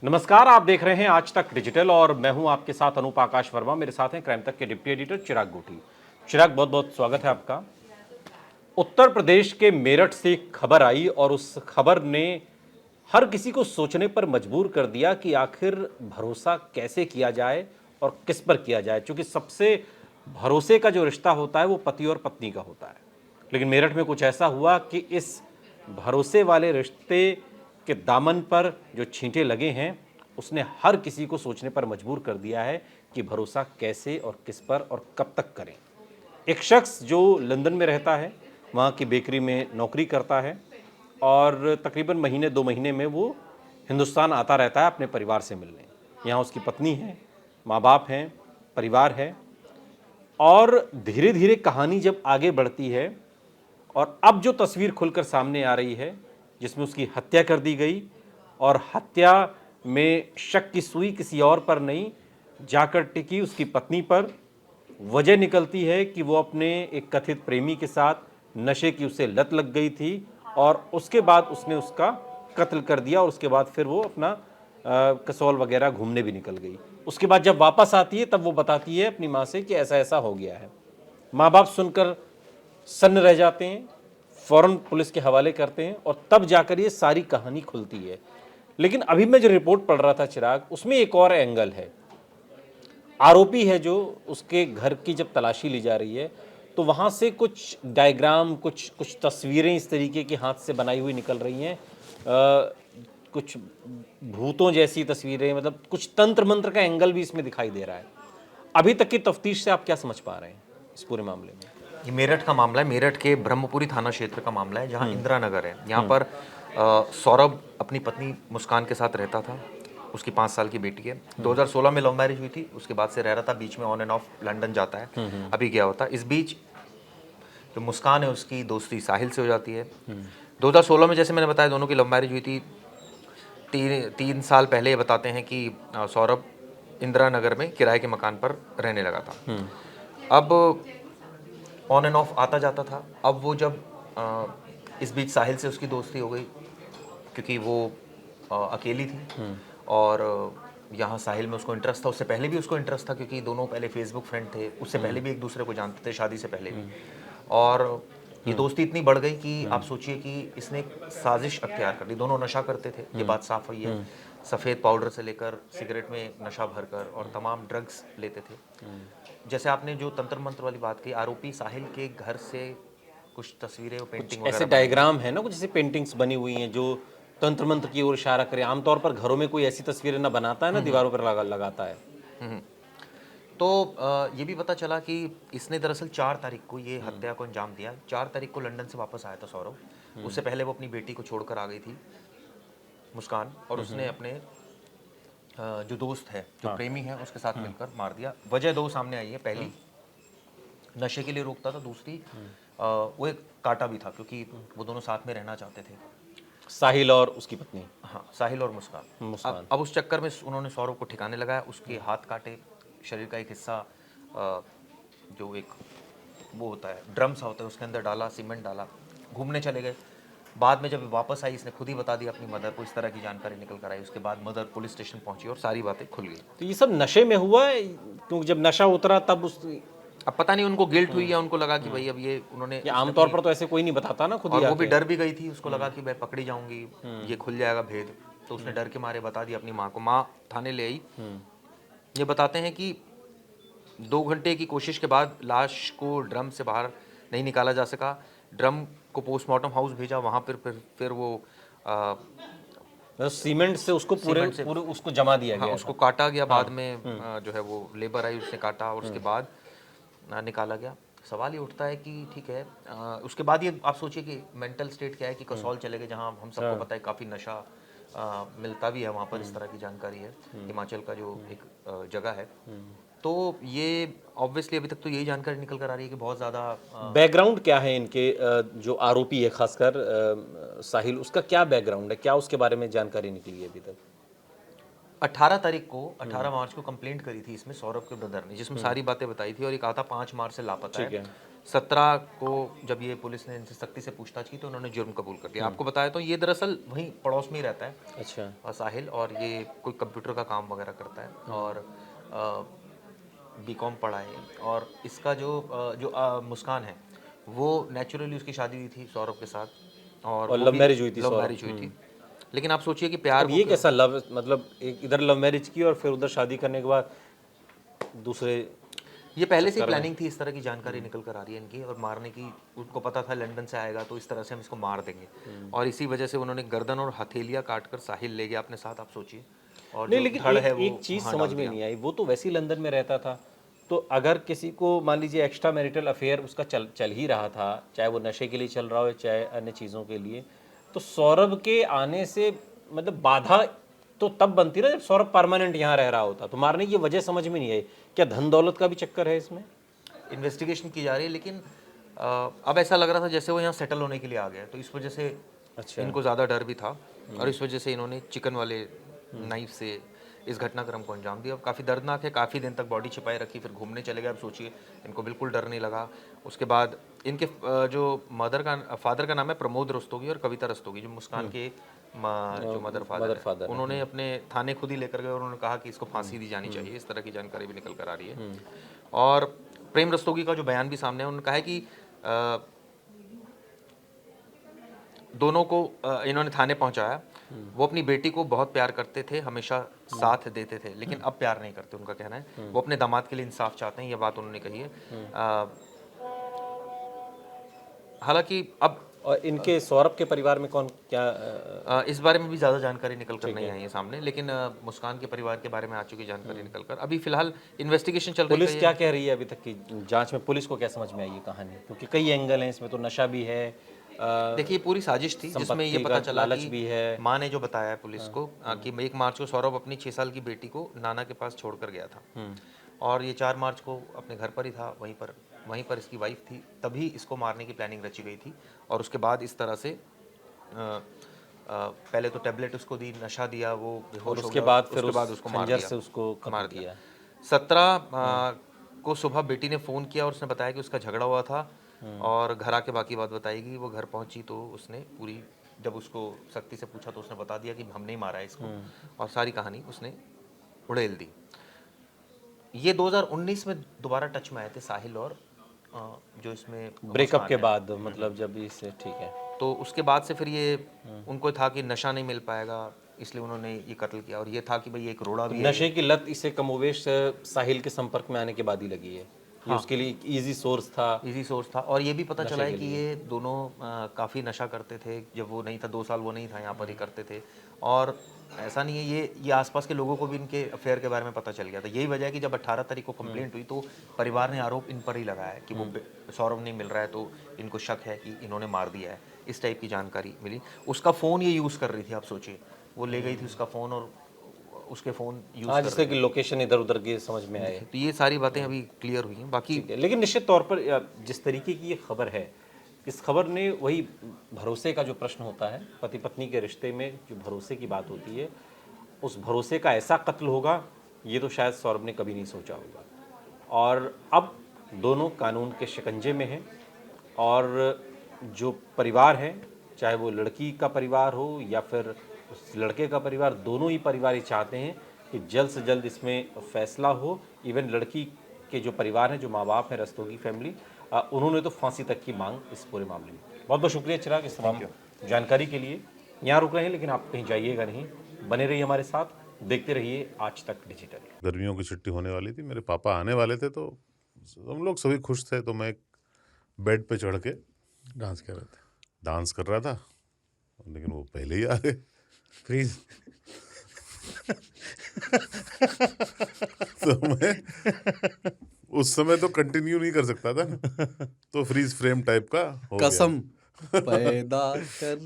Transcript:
नमस्कार, आप देख रहे हैं आज तक डिजिटल और मैं हूं आपके साथ अनूप आकाश वर्मा। मेरे साथ हैं क्राइम तक के डिप्टी एडिटर चिराग गोटी। चिराग, बहुत बहुत स्वागत है आपका। उत्तर प्रदेश के मेरठ से एक खबर आई और उस खबर ने हर किसी को सोचने पर मजबूर कर दिया कि आखिर भरोसा कैसे किया जाए और किस पर किया जाए, क्योंकि सबसे भरोसे का जो रिश्ता होता है वो पति और पत्नी का होता है। लेकिन मेरठ में कुछ ऐसा हुआ कि इस भरोसे वाले रिश्ते के दामन पर जो छींटे लगे हैं उसने हर किसी को सोचने पर मजबूर कर दिया है कि भरोसा कैसे और किस पर और कब तक करें। एक शख्स जो लंदन में रहता है, वहाँ की बेकरी में नौकरी करता है और तकरीबन महीने 2 महीने में वो हिंदुस्तान आता रहता है अपने परिवार से मिलने। यहाँ उसकी पत्नी है, माँ बाप हैं, परिवार है। और धीरे धीरे कहानी जब आगे बढ़ती है और अब जो तस्वीर खुलकर सामने आ रही है जिसमें उसकी हत्या कर दी गई और हत्या में शक की सुई किसी और पर नहीं जाकर टिकी उसकी पत्नी पर। वजह निकलती है कि वो अपने एक कथित प्रेमी के साथ नशे की उसे लत लग गई थी और उसके बाद उसने उसका कत्ल कर दिया और उसके बाद फिर वो अपना कसौल वगैरह घूमने भी निकल गई। उसके बाद जब वापस आती है तब वो बताती है अपनी माँ से कि ऐसा ऐसा हो गया है। माँ बाप सुनकर सन्न रह जाते हैं, फौरन पुलिस के हवाले करते हैं और तब जाकर ये सारी कहानी खुलती है। लेकिन अभी मैं जो रिपोर्ट पढ़ रहा था चिराग, उसमें एक और एंगल है। आरोपी है जो उसके घर की जब तलाशी ली जा रही है तो वहाँ से कुछ डायग्राम, कुछ कुछ तस्वीरें इस तरीके की हाथ से बनाई हुई निकल रही हैं। कुछ भूतों जैसी तस्वीरें, मतलब कुछ तंत्र मंत्र का एंगल भी इसमें दिखाई दे रहा है। अभी तक की तफ्तीश से आप क्या समझ पा रहे हैं इस पूरे मामले में? ये मेरठ का मामला है। मेरठ के ब्रह्मपुरी थाना क्षेत्र का मामला है, जहाँ इंदिरा नगर है। यहाँ पर सौरभ अपनी पत्नी मुस्कान के साथ रहता था। उसकी 5 साल की बेटी है। 2016 में लव मैरिज हुई थी। उसके बाद से रह रहा था, बीच में ऑन एंड ऑफ लंदन जाता है, अभी गया होता। इस बीच जो मुस्कान है उसकी दोस्ती साहिल से हो जाती है। 2016 में जैसे मैंने बताया दोनों की लव मैरिज हुई थी। 3 साल पहले ये बताते हैं कि सौरभ इंदिरा नगर में किराए के मकान पर रहने लगा था। अब ऑन एंड ऑफ आता जाता था। अब वो जब इस बीच साहिल से उसकी दोस्ती हो गई, क्योंकि वो अकेली थी और यहाँ साहिल में उसको इंटरेस्ट था। उससे पहले भी उसको इंटरेस्ट था, क्योंकि दोनों पहले फेसबुक फ्रेंड थे। उससे पहले भी एक दूसरे को जानते थे, शादी से पहले भी। और ये दोस्ती इतनी बढ़ गई कि आप सोचिए कि इसने एक साजिश अख्तियार कर ली। दोनों नशा करते थे, ये बात साफ हुई है। सफ़ेद पाउडर से लेकर सिगरेट में नशा भरकर और तमाम ड्रग्स लेते थे। जैसे आपने जो तंत्र मंत्र वाली बात की, आरोपी साहिल के घर से कुछ तस्वीरें और पेंटिंग ऐसे वगैरह डायग्राम है ना, कुछ ऐसे पेंटिंग्स बनी हुई हैं जो तंत्र मंत्र की ओर इशारा करे। आमतौर पर घरों में कोई ऐसी तस्वीरें ना बनाता है ना दीवारों पर लगाता है। तो ये भी पता चला कि इसने दरअसल 4 तारीख को ये हत्या को अंजाम दिया। 4 तारीख को लंदन से वापस आया था सौरभ। उससे पहले वो अपनी बेटी को छोड़कर आ गई थी मुस्कान, और उसने अपने जो दोस्त है, जो प्रेमी है, उसके साथ मिलकर मार दिया। वजह 2 सामने आई है। पहली, नशे के लिए रोकता था। दूसरी, वो एक काटा भी था, क्योंकि वो दोनों साथ में रहना चाहते थे, साहिल और उसकी पत्नी। हाँ, साहिल और मुस्कान। मुस्कान। अब उस चक्कर में उन्होंने सौरभ को ठिकाने लगाया। उसके हाथ काटे, शरीर का एक हिस्सा जो एक वो होता है ड्रम सा होता है, उसके अंदर डाला, सीमेंट डाला, घूमने चले गए। बाद में जब वापस आई, इसने खुद ही बता दिया अपनी मदर को। इस तरह की जानकारी निकल कर आई। उसके बाद मदर पुलिस स्टेशन पहुंची और सारी बातें खुल गई। तो ये सब नशे में हुआ है, क्योंकि जब नशा उतरा तब उस अब पता नहीं उनको गिल्ट हुई या उनको लगा कि भाई अब ये उन्होंने आमतौर पर तो ऐसे कोई नहीं बताता ना खुद ही और वो आके। भी डर भी गई थी। उसको लगा कि मैं पकड़ी जाऊंगी, ये खुल जाएगा भेद। तो उसने डर के मारे बता दिया अपनी माँ को। माँ थाने ले आई। ये बताते हैं कि 2 घंटे की कोशिश के बाद लाश को ड्रम से बाहर नहीं निकाला जा सका। ड्रम को पोस्टमार्टम हाउस भेजा। वहाँ फिर वो सीमेंट से उसको पूरे उसको जमा दिया हाँ, गया उसको काटा गया। बाद में जो है वो लेबर आई, उसने काटा और उसके बाद निकाला गया। सवाल ये उठता है कि ठीक है, उसके बाद ये आप सोचिए कि मेंटल स्टेट क्या है, कि कसौल चले गए, जहाँ हम सबको पता है काफ़ी नशा मिलता भी है। वहाँ पर इस तरह की जानकारी है, हिमाचल का जो एक जगह है। तो ये ऑब्वियसली अभी तक तो यही जानकारी निकल कर आ रही है कि बहुत ज़्यादा बैकग्राउंड क्या है इनके, जो आरोपी है खासकर साहिल, उसका क्या बैकग्राउंड है, क्या उसके बारे में जानकारी निकली है अभी तक? 18 मार्च को कंप्लेंट करी थी इसमें सौरभ के ब्रदर ने, जिसमें सारी बातें बताई थी। और एक आता 5 मार्च से लापता है। 17 को जब ये पुलिस ने इनसे सख्ती से पूछताछ की तो उन्होंने जुर्म कबूल कर लिया। आपको बताया तो ये दरअसल वहीं पड़ोस में ही रहता है, अच्छा। साहिल, और ये कोई कंप्यूटर का काम वगैरह करता है और बीकॉम पढ़ा है। और इसका जो मुस्कान है वो नेचुरली उसकी शादी हुई थी सौरभ के साथ और और वो लव भी मैरिज हुई थी लव सौरभ। मैरिज हुई थी। लेकिन आप सोचिए कि प्यार अब ये कैसा लव, मतलब एक इधर लव मैरिज की और फिर उधर शादी करने के बाद दूसरे। ये पहले से ही प्लानिंग थी, इस तरह की जानकारी निकल कर आ रही है इनकी, और मारने की उनको पता था लंदन से आएगा तो इस तरह से हम इसको मार देंगे, और इसी वजह से उन्होंने गर्दन और हथेलियां काट कर साहिल ले गया अपने साथ, आप सोचिए। और नहीं, जो लेकिन धड़ है एक, वो एक चीज वहाँ समझ डाल में दिया। नहीं आई, वो तो वैसे ही लंदन में रहता था, तो अगर किसी को मान लीजिए एक्स्ट्रा मैरिटल अफेयर उसका चल ही रहा था, चाहे वो नशे के लिए चल रहा हो चाहे अन्य चीज़ों के लिए, तो सौरभ के आने से मतलब बाधा तो तब बनती ना जब सौरभ परमानेंट यहाँ रह रहा होता, तो मारने की वजह समझ में नहीं आई। क्या धन दौलत का भी चक्कर है इसमें? इन्वेस्टिगेशन की जा रही है, लेकिन अब ऐसा लग रहा था जैसे वो यहाँ सेटल होने के लिए आ गए, तो इस वजह से अच्छा। इनको ज़्यादा डर भी था, और इस वजह से इन्होंने चिकन वाले नाइफ से इस घटनाक्रम को अंजाम दिया। अब काफ़ी दर्दनाक है, काफ़ी दिन तक बॉडी छिपाई रखी, फिर घूमने चले गए। अब सोचिए, इनको बिल्कुल डर नहीं लगा। उसके बाद इनके जो फादर का नाम है प्रमोद रस्तोगी और कविता रस्तोगी, जो मुस्कान के जो मदर फादर है, उन्होंने अपने थाने खुद ही लेकर गए और उन्होंने कहा कि इसको फांसी दी जानी चाहिए। इस तरह की जानकारी भी निकल कर आ रही है। और प्रेम रस्तोगी का जो बयान भी सामने है, उन्होंने कहा है कि दोनों को इन्होंने थाने पहुंचाया। वो अपनी बेटी को बहुत प्यार करते थे, हमेशा साथ देते थे, लेकिन अब प्यार नहीं करते, उनका कहना है। वो अपने दामाद के लिए इंसाफ चाहते हैं, ये बात उन्होंने कही है। हालांकि अब और इनके सौरभ के परिवार में कौन क्या इस बारे में भी ज़्यादा जानकारी निकल कर नहीं आई है सामने, लेकिन मुस्कान के परिवार के बारे में आ चुकी जानकारी निकल कर अभी फिलहाल इन्वेस्टिगेशन चल रही है। पुलिस क्या कह रही है अभी तक की जांच में? पुलिस को क्या समझ में आई ये कहानी? क्योंकि कई एंगल हैं इसमें, तो नशा भी है, देखिए पूरी साजिश थी जिसमें ये संपत्ति पता का चला लालच कि भी है। माँ ने जो बताया है पुलिस को कि 1 मार्च को सौरभ अपनी 6 साल की बेटी को नाना के पास छोड़कर गया था, और ये 4 मार्च को अपने घर पर ही था, वहीं पर इसकी वाइफ थी, तभी इसको मारने की प्लानिंग रची गई थी। और उसके बाद इस तरह से पहले तो टेबलेट उसको दी, नशा दिया, वो बेहोश हो उसके गया, बाद और फिर उसके बाद उस उसको मार खंजर दिया, से उसको मार कत्ल दिया। किया। 17 को सुबह बेटी ने फ़ोन किया और उसने बताया कि उसका झगड़ा हुआ था, और घर आके बाकी बात बताएगी। वो घर पहुंची तो उसने पूरी, जब उसको सख्ती से पूछा तो उसने बता दिया कि हमने ही मारा है इसको, और सारी कहानी उसने उड़ेल दी। ये 2019 में दोबारा टच में आए थे साहिल, और जो इसमें ब्रेकअप के बाद, मतलब जब इससे ठीक है, तो उसके बाद से फिर ये उनको था कि नशा नहीं मिल पाएगा, इसलिए उन्होंने ये कत्ल किया। और ये था कि भाई एक रोड़ा भी है। नशे की लत इसे कमोवेश साहिल के संपर्क में आने के बाद ही लगी है। ये उसके लिए इजी सोर्स था, इजी सोर्स था। और ये भी पता चला है कि ये दोनों काफ़ी नशा करते थे। जब वो नहीं था, 2 साल वो नहीं था, यहाँ पर ही करते थे। और ऐसा नहीं है, ये आसपास के लोगों को भी इनके अफेयर के बारे में पता चल गया था। यही वजह है कि जब 18 तारीख को कंप्लेंट हुई तो परिवार ने आरोप इन पर ही लगाया है कि वो सौरभ नहीं मिल रहा है, तो इनको शक है कि इन्होंने मार दिया है। इस टाइप की जानकारी मिली। उसका फ़ोन ये यूज़ कर रही थी, आप सोचिए, वो ले गई थी उसका फ़ोन और उसके फ़ोन यूज़ कर जिससे कि लोकेशन इधर उधर की समझ में आए। तो ये सारी बातें अभी क्लियर हुई हैं। बाकी लेकिन निश्चित तौर पर जिस तरीके की ये खबर है, इस खबर ने वही भरोसे का जो प्रश्न होता है, पति पत्नी के रिश्ते में जो भरोसे की बात होती है, उस भरोसे का ऐसा कत्ल होगा ये तो शायद सौरभ ने कभी नहीं सोचा होगा। और अब दोनों कानून के शिकंजे में हैं, और जो परिवार है, चाहे वो लड़की का परिवार हो या फिर उस लड़के का परिवार, दोनों ही परिवार ये चाहते हैं कि जल्द से जल्द इसमें फैसला हो। इवन लड़की के जो परिवार हैं, जो माँ बाप हैं, रस्तोगी फैमिली, उन्होंने तो फांसी तक की मांग इस पूरे मामले में। बहुत बहुत शुक्रिया चिराग इस तमाम जानकारी के लिए। यहाँ रुक रहे हैं, लेकिन आप कहीं जाइएगा नहीं, बने रहिए हमारे साथ, देखते रहिए आज तक डिजिटल। गर्मियों की छुट्टी होने वाली थी, मेरे पापा आने वाले थे, तो हम लोग सभी खुश थे। तो मैं एक बेड पे चढ़ के डांस कर रहे थे, डांस कर रहा था, लेकिन वो पहले ही आ गए। फ्रीज। तो मैं उस समय तो कंटिन्यू नहीं कर सकता था ना, तो फ्रीज फ्रेम टाइप का हो गया। कसम पैदा कर